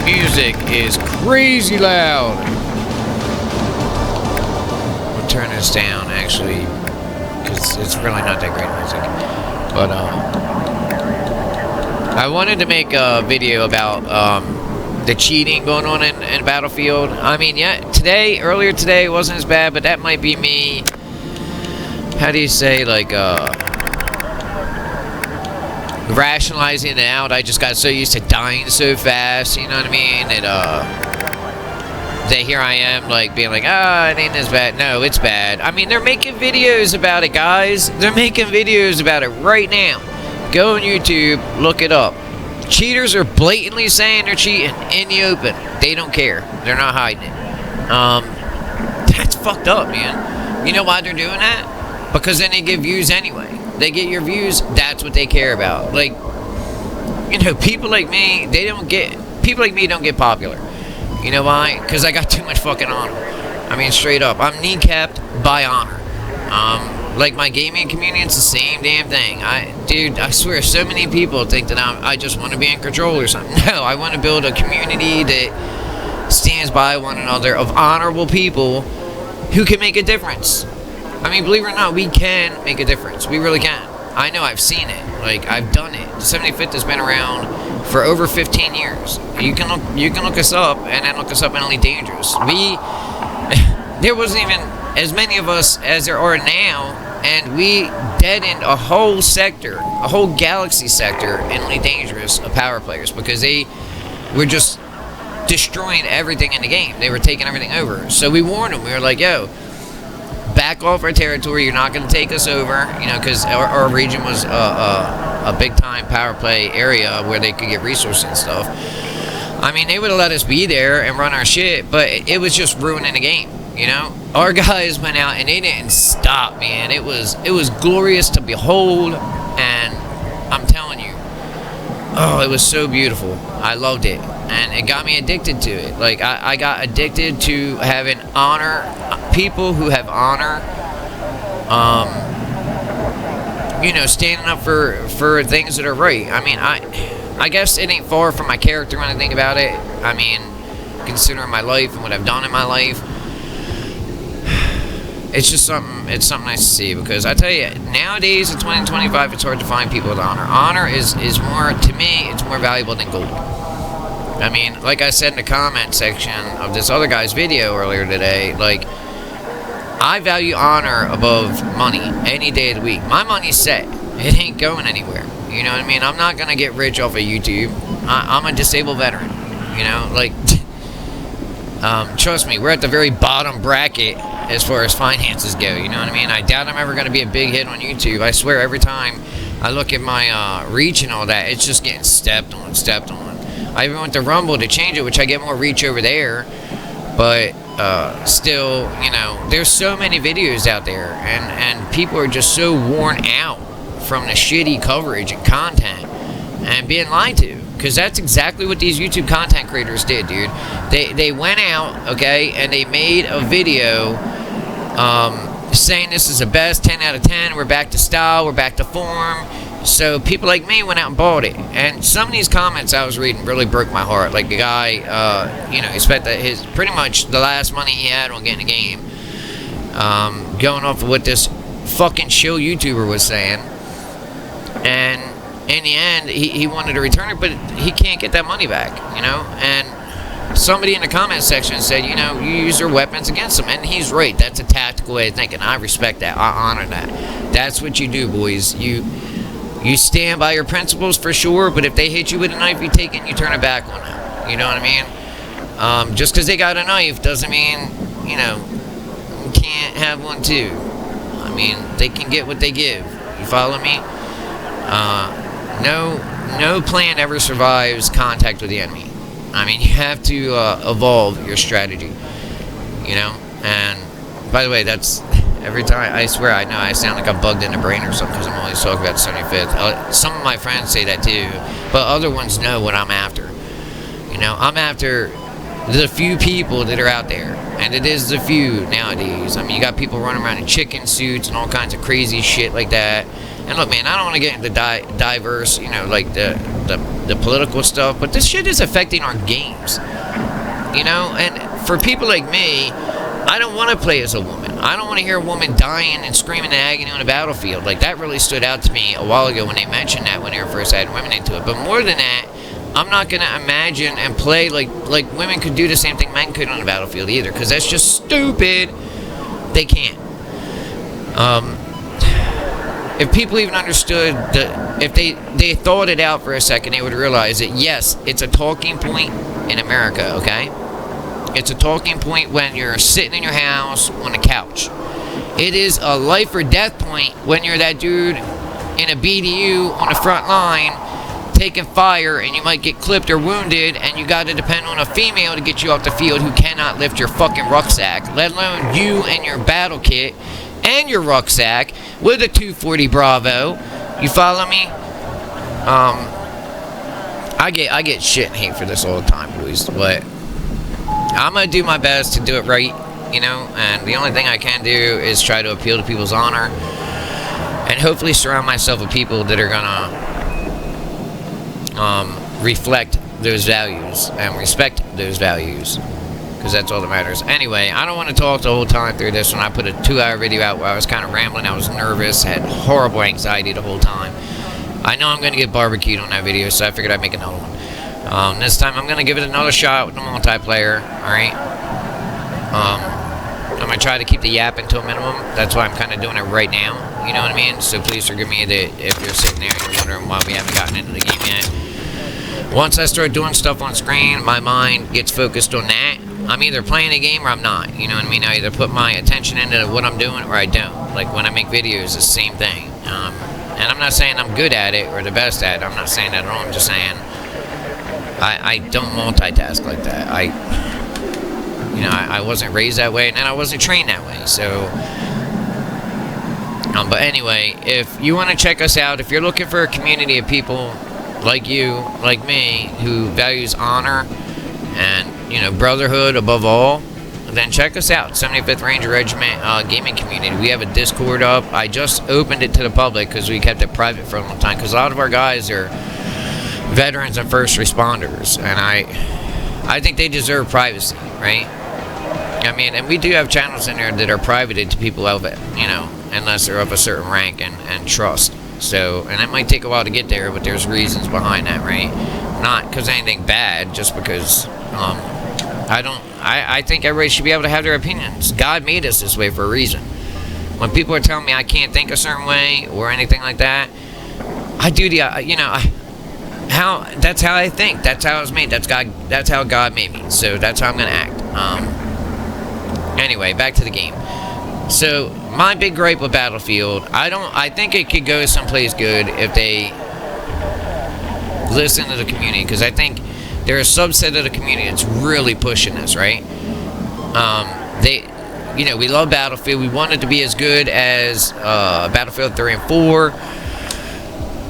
music is crazy loud. We'll turn this down, actually, because it's really not that great music. But, I wanted to make a video about, the cheating going on in Battlefield. I mean, yeah, earlier today, it wasn't as bad, but that might be me, how do you say, like, rationalizing it out. I just got so used to dying so fast, you know what I mean? That here I am, like, being like, it ain't as bad. No, it's bad. I mean, they're making videos about it, guys. They're making videos about it right now. Go on YouTube, look it up. Cheaters are blatantly saying they're cheating in the open. They don't care. They're not hiding it. That's fucked up, man. You know why they're doing that? Because then they get views anyway. They get your views, that's what they care about. Like, you know, people like me don't get popular. You know why? Because I got too much fucking honor. I mean, straight up. I'm kneecapped by honor. Like my gaming community, it's the same damn thing. Dude, I swear, so many people think that I just want to be in control or something. No, I want to build a community that stands by one another of honorable people who can make a difference. I mean, believe it or not, we can make a difference. We really can. I know, I've seen it. Like, I've done it. The 75th has been around for over 15 years. You can look us up, and then look us up in Elite Dangerous. There wasn't even as many of us as there are now, and we deadened a whole sector, a whole galaxy sector in Elite Dangerous of power players, because they were just destroying everything in the game. They were taking everything over. So we warned them. We were like, yo, back off our territory. You're not going to take us over, you know, because our region was a big-time power play area where they could get resources and stuff. I mean, they would have let us be there and run our shit, but it was just ruining the game, you know? Our guys went out, and they didn't stop, man. It was glorious to behold, and I'm telling you, oh, it was so beautiful. I loved it, and it got me addicted to it. Like, I got addicted to having honor, people who have honor, you know, standing up for things that are right. I mean, I guess it ain't far from my character when I think about it. I mean, considering my life and what I've done in my life, it's something nice to see, because I tell you, nowadays in 2025, it's hard to find people with honor. Honor is more, to me, it's more valuable than gold. I mean, like I said in the comment section of this other guy's video earlier today, like, I value honor above money any day of the week. My money's set. It ain't going anywhere. You know what I mean? I'm not going to get rich off of YouTube. I'm a disabled veteran. You know, like, trust me, we're at the very bottom bracket as far as finances go. You know what I mean? I doubt I'm ever going to be a big hit on YouTube. I swear, every time I look at my reach and all that, it's just getting stepped on. I even went to Rumble to change it, which I get more reach over there. But still, you know, there's so many videos out there, and people are just so worn out from the shitty coverage and content and being lied to. Because that's exactly what these YouTube content creators did, dude. They went out, okay, and they made a video saying this is the best, 10 out of 10, we're back to style, we're back to form. So people like me went out and bought it. And some of these comments I was reading really broke my heart. Like the guy, you know, he spent his pretty much the last money he had on getting a game, going off of what this fucking shill YouTuber was saying. And in the end, he wanted to return it, but he can't get that money back, you know? And somebody in the comment section said, you know, you use your weapons against them. And he's right. That's a tactical way of thinking. I respect that. I honor that. That's what you do, boys. You stand by your principles for sure, but if they hit you with a knife, you take it and you turn it back on them. You know what I mean? Just because they got a knife doesn't mean, you know, you can't have one too. I mean, they can get what they give. You follow me? No plan ever survives contact with the enemy. I mean, you have to evolve your strategy, you know? And, by the way, that's... Every time, I swear, I know I sound like I'm bugged in the brain or something because I'm always talking about the 75th. Some of my friends say that too, but other ones know what I'm after. You know, I'm after the few people that are out there, and it is the few nowadays. I mean, you got people running around in chicken suits and all kinds of crazy shit like that. And look, man, I don't want to get into diverse, you know, like the the political stuff, but this shit is affecting our games. You know, and for people like me, I don't want to play as a woman. I don't want to hear a woman dying and screaming in agony on a battlefield. Like, that really stood out to me a while ago when they mentioned that when they were first adding women into it. But more than that, I'm not going to imagine and play like women could do the same thing men could on the battlefield either, because that's just stupid. They can't. If people even understood that, if they thought it out for a second, they would realize that, yes, it's a talking point in America, okay? It's a talking point when you're sitting in your house on a couch. It is a life or death point when you're that dude in a BDU on the front line taking fire and you might get clipped or wounded and you got to depend on a female to get you off the field who cannot lift your fucking rucksack, let alone you and your battle kit and your rucksack with a 240 Bravo. You follow me? I get shit and hate for this all the time, boys, but I'm going to do my best to do it right, you know, and the only thing I can do is try to appeal to people's honor and hopefully surround myself with people that are going to reflect those values and respect those values, because that's all that matters. Anyway, I don't want to talk the whole time through this one. I put a 2-hour video out where I was kind of rambling. I was nervous, had horrible anxiety the whole time. I know I'm going to get barbecued on that video, so I figured I'd make another one. This time I'm going to give it another shot with the multiplayer, alright? I'm going to try to keep the yapping to a minimum. That's why I'm kind of doing it right now, you know what I mean? So please forgive me that if you're sitting there and you're wondering why we haven't gotten into the game yet. Once I start doing stuff on screen, my mind gets focused on that. I'm either playing a game or I'm not, you know what I mean? I either put my attention into what I'm doing or I don't. Like when I make videos, it's the same thing. And I'm not saying I'm good at it or the best at it. I'm not saying that at all. I'm just saying I don't multitask like that. I wasn't raised that way, and I wasn't trained that way. So, but anyway, if you want to check us out, if you're looking for a community of people like you, like me, who values honor and, you know, brotherhood above all, then check us out, 75th Ranger Regiment gaming community. We have a Discord up. I just opened it to the public because we kept it private for a long time, because a lot of our guys are veterans and first responders, and I think they deserve privacy, right? I mean, and we do have channels in there that are privated to people of it, you know, unless they're of a certain rank and trust. So, and it might take a while to get there, but there's reasons behind that, right? Not because anything bad, just because I think everybody should be able to have their opinions. God made us this way for a reason. When people are telling me I can't think a certain way or anything like that, I do the, you know, that's how I think. That's how I was made. That's how God made me. So that's how I'm gonna act. Anyway, back to the game. So my big gripe with Battlefield, I think it could go someplace good if they listen to the community, because I think they're a subset of the community that's really pushing this, right? You know, we love Battlefield. We want it to be as good as Battlefield 3 and 4.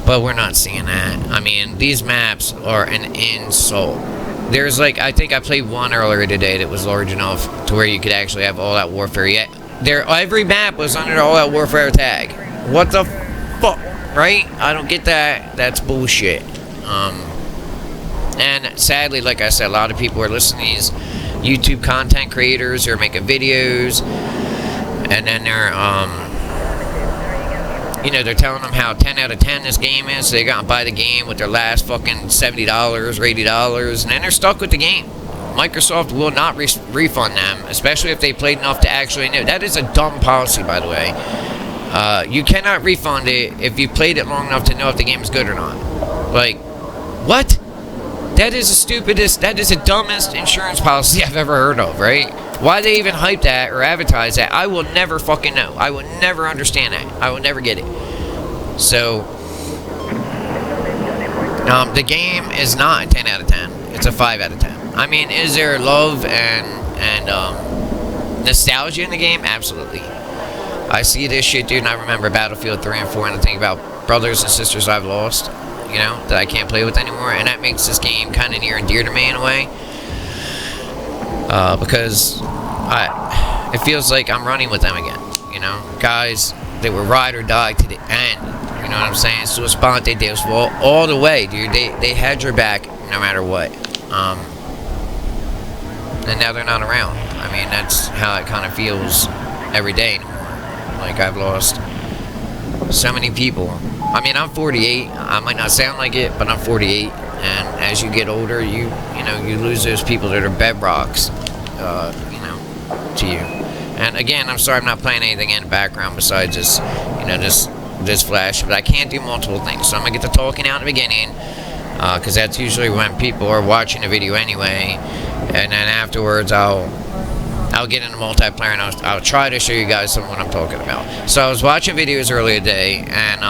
But we're not seeing that. I mean, these maps are an insult. There's like, I think I played one earlier today that was large enough to where you could actually have All-Out Warfare. Yet, every map was under the All-Out Warfare tag. What the fuck, right? I don't get that. That's bullshit. And sadly, like I said, a lot of people are listening to these YouTube content creators who are making videos, and then they're, you know, they're telling them how 10 out of 10 this game is, so they got to buy the game with their last fucking $70 or $80, and then they're stuck with the game. Microsoft will not refund them, especially if they played enough to actually know. That is a dumb policy, by the way. You cannot refund it if you played it long enough to know if the game is good or not. Like, what? That is the stupidest, that is the dumbest insurance policy I've ever heard of, right? Why they even hype that or advertise that, I will never fucking know. I will never understand that. I will never get it. So, the game is not a 10 out of 10. It's a 5 out of 10. I mean, is there love and nostalgia in the game? Absolutely. I see this shit, dude, and I remember Battlefield 3 and 4, and I think about brothers and sisters I've lost, you know, that I can't play with anymore, and that makes this game kind of near and dear to me in a way. Because it feels like I'm running with them again, you know, guys that were ride or die to the end, You know what I'm saying? So Esponte, Deus Vult, all the way, dude. They had your back no matter what. And now they're not around. I mean, that's how it kind of feels every day anymore. Like, I've lost so many people. I mean, I'm 48. I might not sound like it, but I'm 48. And as you get older, you lose those people that are bedrocks, to you. And again, I'm sorry I'm not playing anything in the background besides this, this flash. But I can't do multiple things, so I'm gonna get the talking out in the beginning, because that's usually when people are watching the video anyway. And then afterwards, I'll get into multiplayer, and I'll try to show you guys some of what I'm talking about. So I was watching videos earlier today, and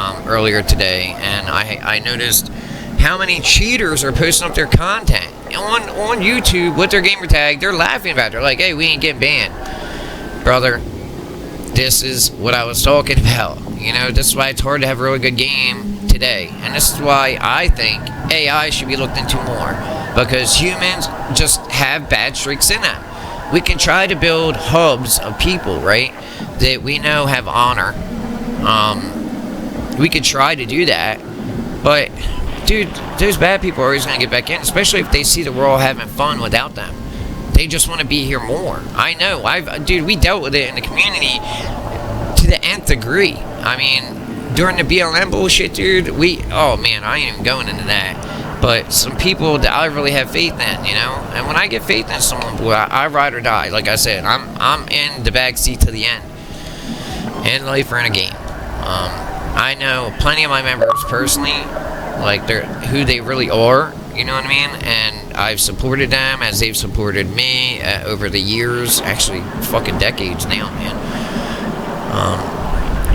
I noticed how many cheaters are posting up their content on YouTube with their gamer tag. They're laughing about it. They're like, hey, we ain't getting banned. Brother, this is what I was talking about. This is why it's hard to have a really good game today. And this is why I think AI should be looked into more. Because humans just have bad streaks in them. We can try to build hubs of people, right, that we know have honor. We could try to do that. But, dude, those bad people are always going to get back in, especially if they see that we're all having fun without them. They just want to be here more. I know. We dealt with it in the community to the nth degree. I mean, during the BLM bullshit, dude, oh man, I ain't even going into that. But some people that I really have faith in, and when I get faith in someone, boy, I ride or die. Like I said, I'm in the backseat to the end, in life or in a game. I know plenty of my members personally, like who they really are. You know what I mean? And I've supported them as they've supported me over the years, actually fucking decades now, man.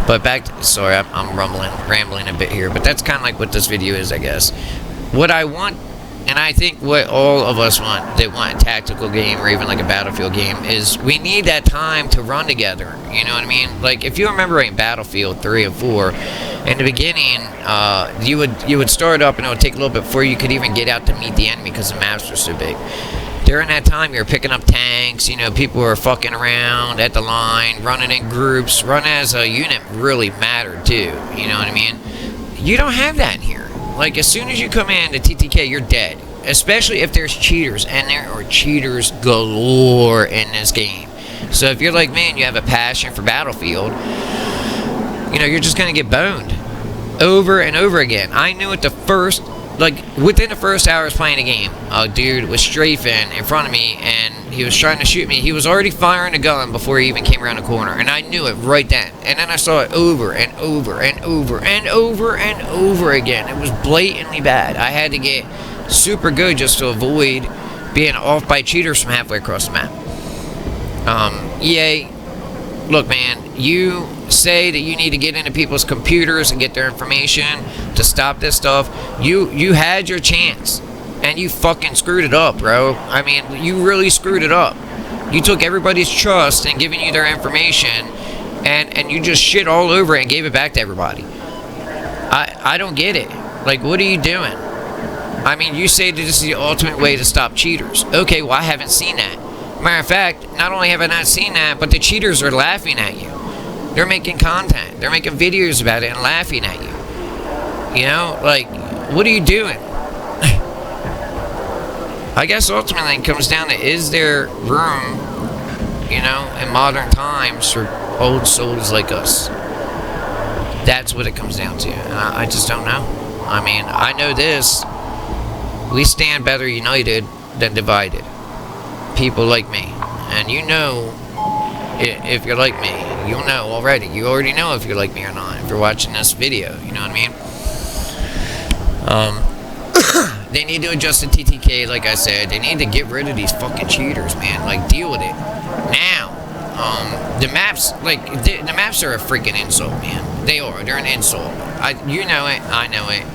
But sorry, I'm rambling a bit here, but that's kind of like what this video is, I guess. What I want, and I think what all of us want, that want a tactical game or even like a Battlefield game, is we need that time to run together. You know what I mean? Like, if you remember in Battlefield 3 and 4, in the beginning, you would start up and it would take a little bit before you could even get out to meet the enemy because the maps were so big. During that time, you're picking up tanks, people were fucking around at the line, running in groups. Run as a unit really mattered too, you know what I mean? You don't have that in here. Like, as soon as you come in to TTK, you're dead. Especially if there's cheaters, and there are cheaters galore in this game. So if you're like me and you have a passion for Battlefield, you're just going to get boned over and over again. I knew it within the first hour I was playing the game, a dude was strafing in front of me, and he was trying to shoot me. He was already firing a gun before he even came around the corner, and I knew it right then. And then I saw it over and over and over and over and over again. It was blatantly bad. I had to get super good just to avoid being off by cheaters from halfway across the map. EA, look, man, you say that you need to get into people's computers and get their information to stop this stuff. You had your chance, and you fucking screwed it up, bro. I mean, you really screwed it up. You took everybody's trust and giving you their information, and you just shit all over it and gave it back to everybody. I don't get it. Like, what are you doing? I mean, you say that this is the ultimate way to stop cheaters. Okay, well, I haven't seen that. Matter of fact, not only have I not seen that, but the cheaters are laughing at you. They're making content. They're making videos about it and laughing at you. Like, what are you doing? I guess ultimately it comes down to, is there room, in modern times for old souls like us? That's what it comes down to. And I just don't know. I mean, I know this. We stand better united than divided. People like me. And if you're like me, you'll know already. You already know if you're like me or not if you're watching this video. You know what I mean? They need to adjust the TTK, like I said. They need to get rid of these fucking cheaters, man. Like, deal with it now. The maps, the maps are a freaking insult, man. They are. They're an insult. You know it. I know it.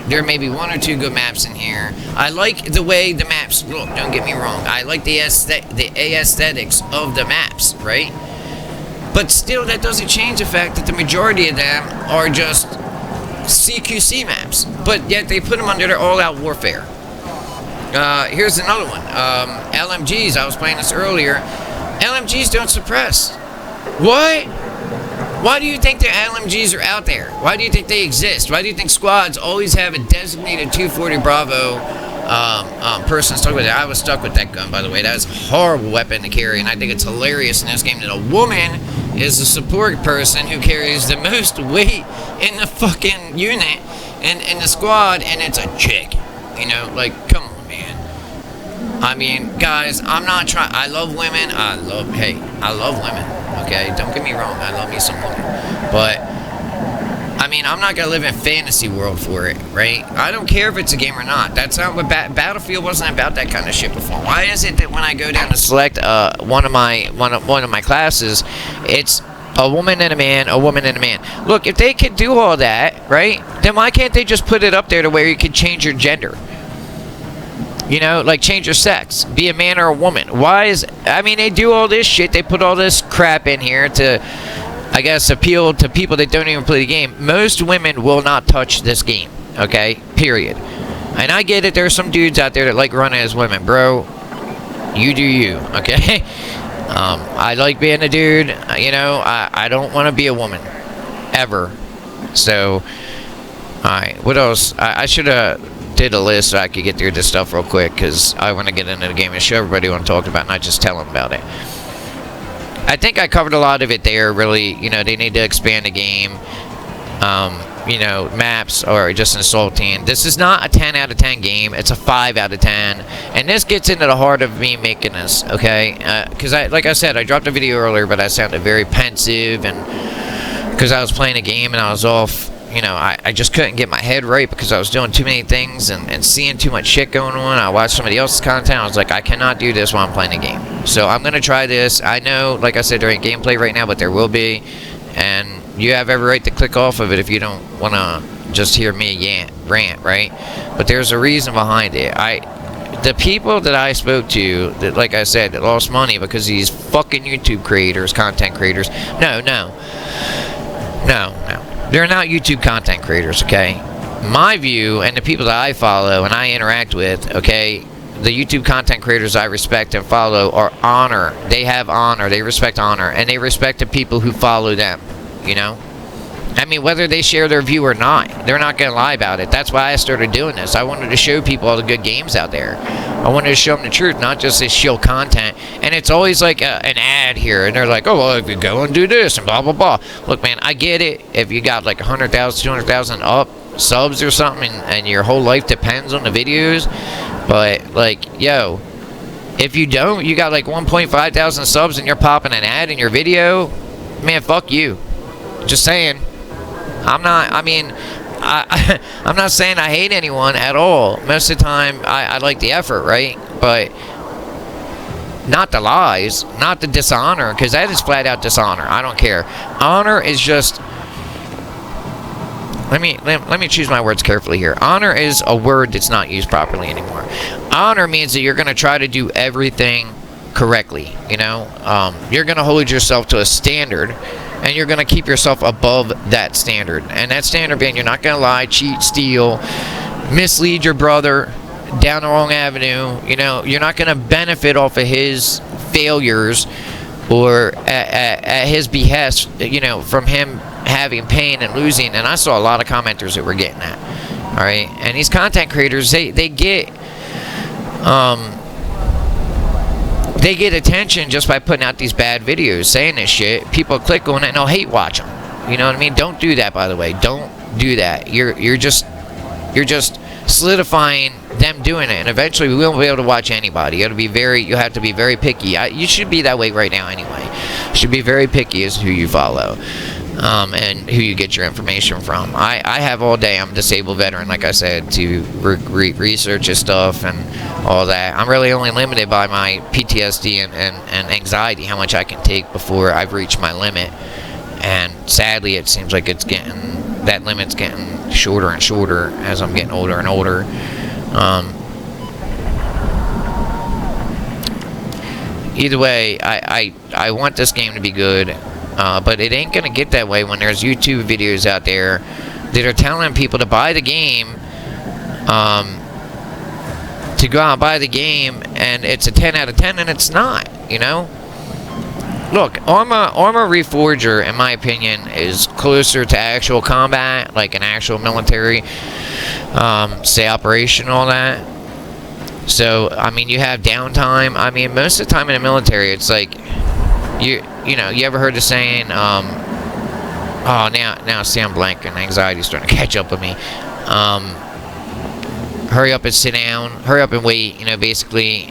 There may be one or two good maps in here. I like the way the maps look, don't get me wrong. I like the aesthetics of the maps, right? But still, that doesn't change the fact that the majority of them are just CQC maps. But yet they put them under their all-out warfare. Here's another one. LMGs, I was playing this earlier. LMGs don't suppress. What? Why do you think the LMGs are out there? Why do you think they exist? Why do you think squads always have a designated 240 Bravo person stuck with it? I was stuck with that gun, by the way. That is a horrible weapon to carry, and I think it's hilarious in this game that a woman is the support person who carries the most weight in the fucking unit and in the squad, and it's a chick. You know, like, come on, man. I mean, guys, I'm not trying. I love women. I love women. Okay, don't get me wrong. I love me some women, but I mean, I'm not gonna live in fantasy world for it, right? I don't care if it's a game or not. That's not what Battlefield wasn't about that kind of shit before. Why is it that when I go down to select one of my classes, it's a woman and a man, a woman and a man? Look, if they could do all that, right, then why can't they just put it up there to where you can change your gender? You know, like change your sex, be a man or a woman. I mean, they do all this shit. They put all this crap in here to, I guess, appeal to people that don't even play the game. Most women will not touch this game, okay? Period. And I get it. There's some dudes out there that like running as women. Bro, you do you, okay? I like being a dude. You know, I don't want to be a woman. Ever. So, alright. What else? I should have did a list so I could get through this stuff real quick, because I want to get into the game and show everybody what I'm talking about, not just tell them about it. I think I covered a lot of it there. Really, you know, they need to expand the game. You know, maps are just insulting. This is not a 10 out of 10 game. It's a 5 out of 10. And this gets into the heart of me making this, okay? Because, like I said, I dropped a video earlier, but I sounded very pensive, and because I was playing a game and I was off. You know, I just couldn't get my head right because I was doing too many things and seeing too much shit going on. I watched somebody else's content. I was like, I cannot do this while I'm playing a game. So I'm going to try this. I know, like I said, there ain't gameplay right now, but there will be. And you have every right to click off of it if you don't want to just hear me rant, right? But there's a reason behind it. The people that I spoke to, that, like I said, that lost money because these fucking YouTube creators, content creators. No. They're not YouTube content creators, okay? My view, and the people that I follow and I interact with, okay, the YouTube content creators I respect and follow are honor. They have honor. They respect honor. And they respect the people who follow them, you know? I mean, whether they share their view or not, they're not going to lie about it. That's why I started doing this. I wanted to show people all the good games out there. I wanted to show them the truth, not just this shill content. And it's always like an ad here, and they're like, oh, well, if you go and do this, and blah, blah, blah. Look, man, I get it. If you got like 100,000, 200,000 up subs or something, and your whole life depends on the videos. But, like, yo, if you don't, you got like 1.5 thousand subs, and you're popping an ad in your video, man, fuck you. Just saying. I'm not saying I hate anyone at all. Most of the time, I like the effort, right? But not the lies, not the dishonor, because that is flat out dishonor. I don't care. Honor is just... Let me choose my words carefully here. Honor is a word that's not used properly anymore. Honor means that you're going to try to do everything correctly, you know? You're going to hold yourself to a standard, and you're going to keep yourself above that standard. And that standard being you're not going to lie, cheat, steal, mislead your brother down the wrong avenue. You know, you're not going to benefit off of his failures or at his behest, you know, from him having pain and losing. And I saw a lot of commenters that were getting that. All right. And these content creators, they get... They get attention just by putting out these bad videos, saying this shit. People click on it and they'll hate watch them. You know what I mean? Don't do that, by the way. Don't do that. You're just solidifying them doing it, and eventually we won't be able to watch anybody. You have to be very picky. You should be that way right now anyway. You should be very picky as to who you follow. And who you get your information from. I have all day. I'm a disabled veteran, like I said, to research this stuff and all that. I'm really only limited by my PTSD and anxiety, how much I can take before I've reached my limit. And sadly, it seems like that limit's getting shorter and shorter as I'm getting older and older. Either way, I want this game to be good. But it ain't going to get that way when there's YouTube videos out there that are telling people to buy the game, to go out and buy the game, and it's a 10 out of 10, and it's not, you know? look, armor reforger, in my opinion, is closer to actual combat, like an actual military, say, operation, all that. So, I mean, you have downtime. I mean, most of the time in the military, it's like, you know, you ever heard the saying, oh, now see, I'm blanking. Anxiety's starting to catch up with me. Hurry up and sit down. Hurry up and wait. You know, basically,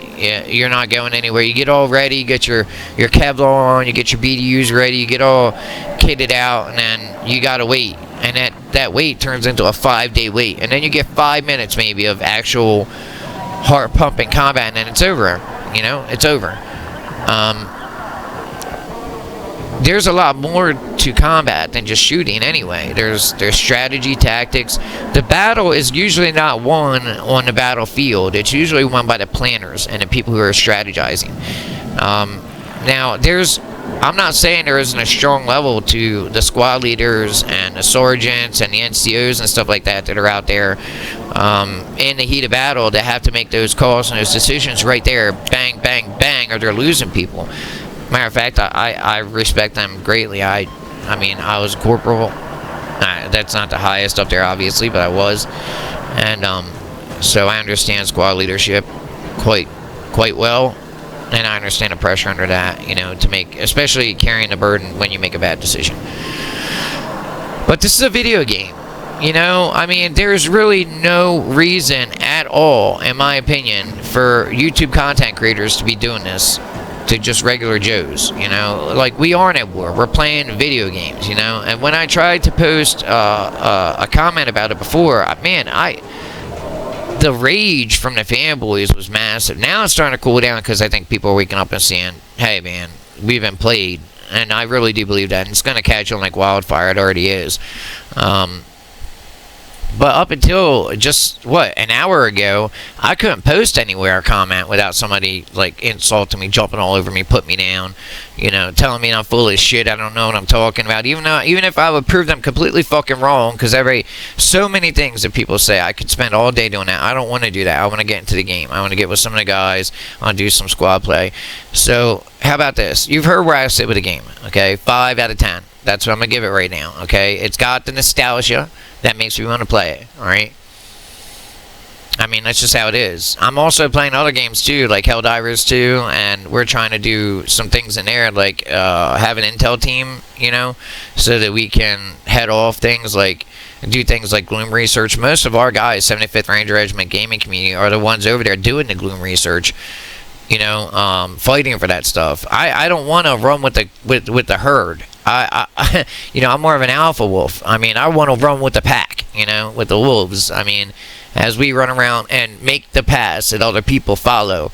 you're not going anywhere. You get all ready. You get your Kevlar on. You get your BDUs ready. You get all kitted out, and then you gotta wait. And that wait turns into a 5-day wait. And then you get 5 minutes maybe of actual heart-pumping combat, and then it's over. You know, it's over. There's a lot more to combat than just shooting anyway. There's strategy, tactics. The battle is usually not won on the battlefield. It's usually won by the planners and the people who are strategizing. Now, I'm not saying there isn't a strong level to the squad leaders and the sergeants and the NCOs and stuff like that are out there in the heat of battle that have to make those calls and those decisions right there, bang, bang, bang, or they're losing people. Matter of fact, I respect them greatly. I mean, I was corporal. That's not the highest up there, obviously, but I was. And so I understand squad leadership quite well. And I understand the pressure under that, you know, to make, especially carrying the burden when you make a bad decision. But this is a video game. You know, I mean, there's really no reason at all, in my opinion, for YouTube content creators to be doing this to just regular Joes, you know, like we aren't at war. We're playing video games, you know. And when I tried to post a comment about it before, the rage from the fanboys was massive. Now it's starting to cool down because I think people are waking up and saying, "Hey, man, we've been played," and I really do believe that. And it's going to catch on like wildfire. It already is. But up until just, an hour ago, I couldn't post anywhere or comment without somebody, like, insulting me, jumping all over me, putting me down, you know, telling me I'm full of shit, I don't know what I'm talking about. Even if I would prove them completely fucking wrong, because so many things that people say, I could spend all day doing that. I don't want to do that. I want to get into the game. I want to get with some of the guys. I want to do some squad play. So, how about this? You've heard where I sit with a game, okay? 5 out of 10. That's what I'm going to give it right now, okay? It's got the nostalgia that makes me want to play it, alright? I mean, that's just how it is. I'm also playing other games, too, like Helldivers 2, and we're trying to do some things in there, like have an intel team, you know, so that we can head off things like, do things like Gloom Research. Most of our guys, 75th Ranger Regiment Gaming Community, are the ones over there doing the Gloom Research, you know, fighting for that stuff. I don't want to run with the herd. You know, I'm more of an alpha wolf. I mean, I want to run with the pack, you know, with the wolves. I mean, as we run around and make the paths that other people follow,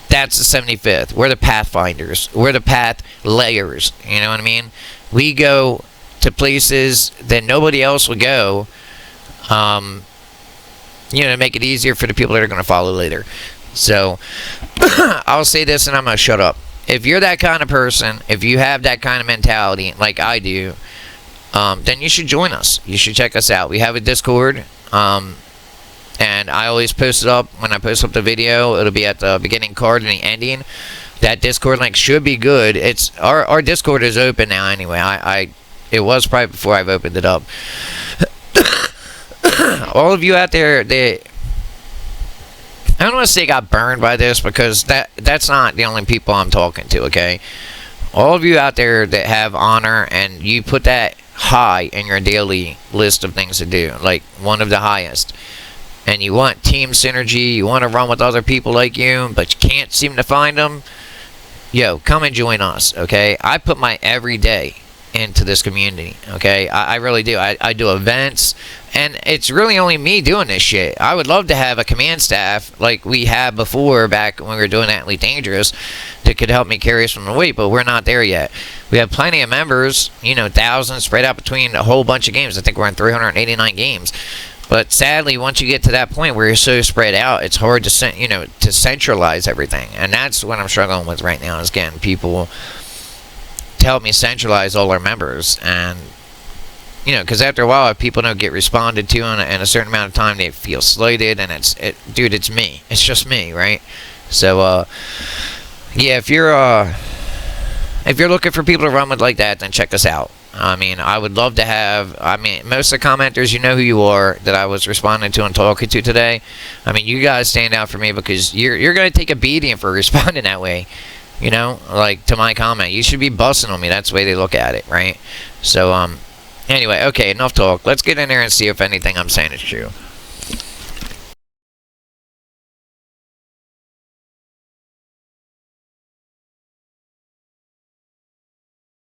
that's the 75th. We're the pathfinders. We're the path layers. You know what I mean? We go to places that nobody else will go, you know, to make it easier for the people that are going to follow later. So, I'll say this and I'm going to shut up. If you're that kind of person, if you have that kind of mentality like I do, then you should join us. You should check us out. We have a Discord, and I always post it up. When I post up the video, it'll be at the beginning card and the ending. That Discord link should be good. It's our Discord is open now anyway. It was probably before I've opened it up. All of you out there that, I don't want to say got burned by this, because that's not the only people I'm talking to, okay? All of you out there that have honor and you put that high in your daily list of things to do, like one of the highest, and you want team synergy, you want to run with other people like you, but you can't seem to find them, yo, come and join us, okay? I put my every day into this community, okay? I really do. I do events, and it's really only me doing this shit. I would love to have a command staff like we had before, back when we were doing Elite Dangerous, that could help me carry some weight, but we're not there yet. We have plenty of members, you know, thousands spread out between a whole bunch of games. I think we're in 389 games. But sadly, once you get to that point where you're so spread out, it's hard to, you know, to centralize everything. And that's what I'm struggling with right now, is getting people to help me centralize all our members. And, you know, because after a while, if people don't get responded to in a certain amount of time, they feel slighted. And dude, it's me. It's just me, right? So, yeah, if you're if you're looking for people to run with like that, then check us out. I mean, I would love to have, I mean, most of the commenters, you know who you are, that I was responding to and talking to today. I mean, you guys stand out for me because you're going to take a beating for responding that way. You know, like, to my comment. You should be busting on me. That's the way they look at it, right? So, anyway, okay, enough talk. Let's get in there and see if anything I'm saying is true.